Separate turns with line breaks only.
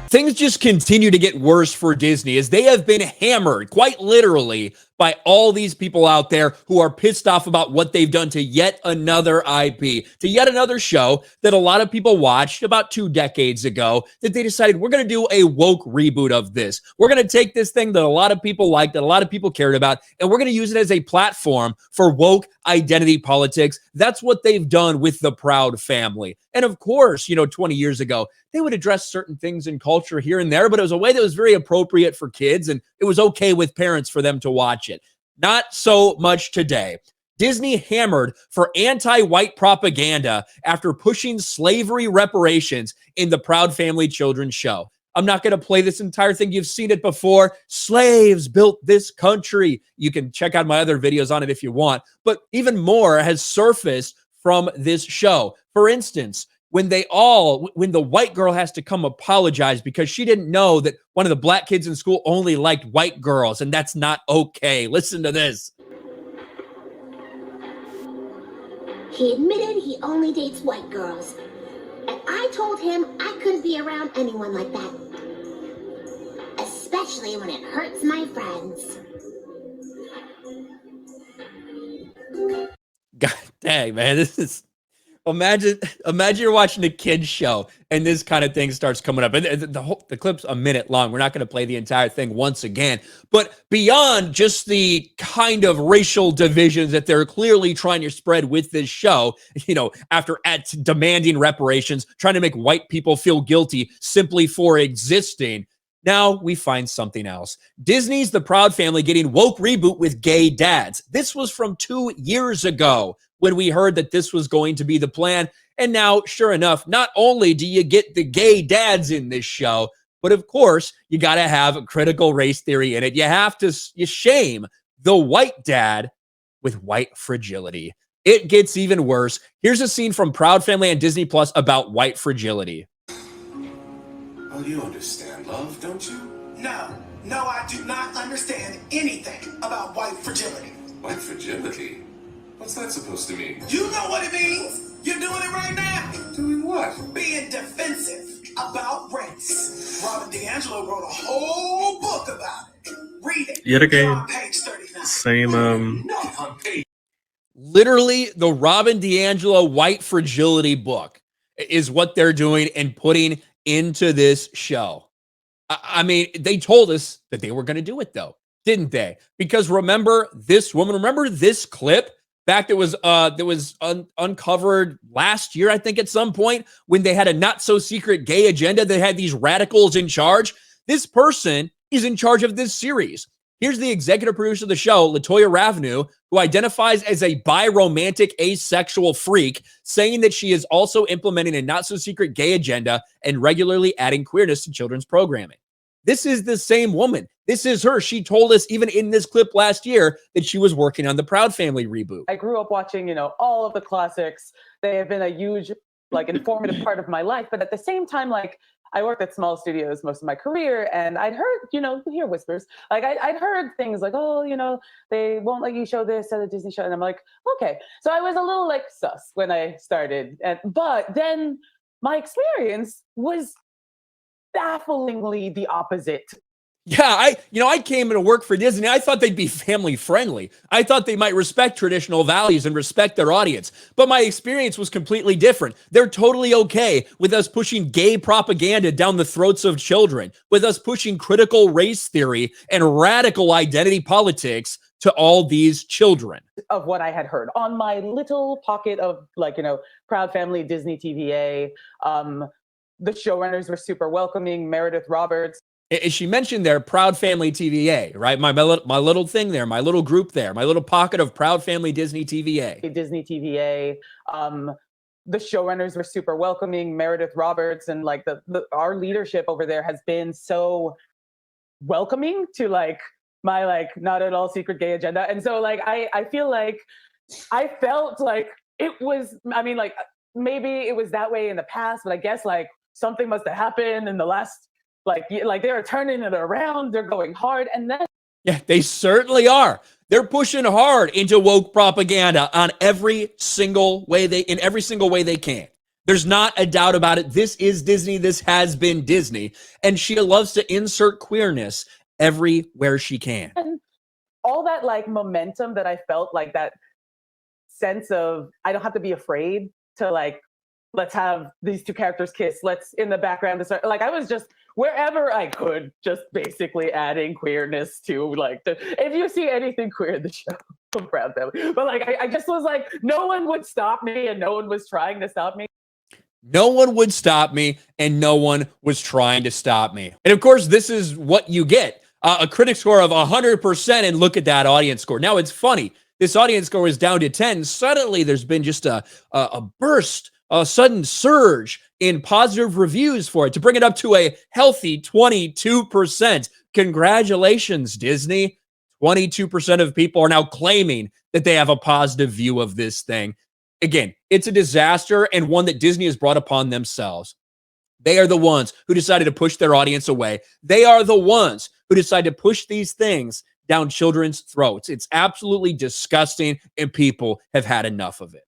Things just continue to get worse for Disney as they have been hammered, quite literally, by all these people out there who are pissed off about what they've done to yet another IP, to yet another show that a lot of people watched about 2 decades ago, that they decided we're going to do a woke reboot of this. We're going to take this thing that a lot of people liked, that a lot of people cared about, and we're going to use it as a platform for woke identity politics. That's what they've done with the Proud Family. And of course, 20 years ago, they would address certain things in culture here and there, but it was a way that was very appropriate for kids, and it was okay with parents for them to watch it. Not so much today. Disney hammered for anti-white propaganda after pushing slavery reparations in the Proud Family children's show. I'm not going to play this entire thing. You've seen it before. Slaves built this country. You can check out my other videos on it if you want. But even more has surfaced from this show. For instance, when the white girl has to come apologize because she didn't know that one of the black kids in school only liked white girls, and that's not okay. Listen to this.
He admitted he only dates white girls. And I told him I couldn't be around anyone like that. Especially when it hurts my friends.
God dang, man, this is... Imagine you're watching a kid's show and this kind of thing starts coming up. And the clip's a minute long. We're not going to play the entire thing once again. But beyond just the kind of racial divisions that they're clearly trying to spread with this show, after demanding reparations, trying to make white people feel guilty simply for existing, now we find something else. Disney's The Proud Family getting woke reboot with gay dads. This was from 2 years ago when we heard that this was going to be the plan. And now, sure enough, not only do you get the gay dads in this show, but of course, you got to have a critical race theory in it. You shame the white dad with white fragility. It gets even worse. Here's a scene from Proud Family and Disney Plus about white fragility.
Well, you understand love, don't you?
No, I do not understand anything about white fragility.
White fragility? What's that supposed to mean?
You know what it means. You're doing it right now.
Doing what?
Being defensive about race. Robin DiAngelo wrote a whole book about it. Read it.
Yet again,
on page 39.
same
Literally, the Robin DiAngelo white fragility book is what they're doing and putting into this show. I mean, they told us that they were going to do it, though, didn't they? Because remember this woman, remember this clip back that was uncovered last year, I think, at some point, when they had a not-so-secret gay agenda. They had these radicals in charge. This person is in charge of this series. Here's the executive producer of the show, LaToya Ravenu, who identifies as a bi-romantic asexual freak, saying that she is also implementing a not-so-secret gay agenda and regularly adding queerness to children's programming. This is the same woman. This is her. She told us even in this clip last year that she was working on the Proud Family reboot.
I grew up watching, all of the classics. They have been a huge, informative part of my life. But at the same time, I worked at small studios most of my career, and I'd heard, you hear whispers. I'd heard things like, oh, they won't let you show this at a Disney show. And I'm like, okay. So I was a little sus when I started. But then my experience was bafflingly the opposite.
Yeah, I came to work for Disney. I thought they'd be family friendly. I thought they might respect traditional values and respect their audience. But my experience was completely different. They're totally okay with us pushing gay propaganda down the throats of children, with us pushing critical race theory and radical identity politics to all these children.
Of what I had heard on my little pocket of Proud Family Disney TVA, the showrunners were super welcoming. Meredith Roberts.
As she mentioned there, Proud Family TVA, right? My little thing there, my little group there, my little pocket of Proud Family Disney TVA.
Disney TVA. The showrunners were super welcoming. Meredith Roberts and our leadership over there has been so welcoming to my not at all secret gay agenda. And so I feel I felt it was, maybe it was that way in the past, but I guess something must have happened in the last, they are turning it around. They're going hard. And then.
Yeah, they certainly are. They're pushing hard into woke propaganda on every single way they can. There's not a doubt about it. This is Disney. This has been Disney. And she loves to insert queerness everywhere she can.
And all that like momentum that I felt, like that sense of I don't have to be afraid to like, let's have these two characters kiss. Let's in the background, like I was just wherever I could, just basically adding queerness to like if you see anything queer in the show, I'm proud of them. But like I just was like, no one would stop me and no one was trying to stop me.
No one would stop me, and no one was trying to stop me. And of course, this is what you get. A critic score of 100%, and look at that audience score. Now, it's funny. This audience score is down to 10. Suddenly, there's been just a burst, a sudden surge in positive reviews for it to bring it up to a healthy 22%. Congratulations, Disney. 22% of people are now claiming that they have a positive view of this thing. Again, it's a disaster, and one that Disney has brought upon themselves. They are the ones who decided to push their audience away. They are the ones who decided to push these things down children's throats. It's absolutely disgusting, and people have had enough of it.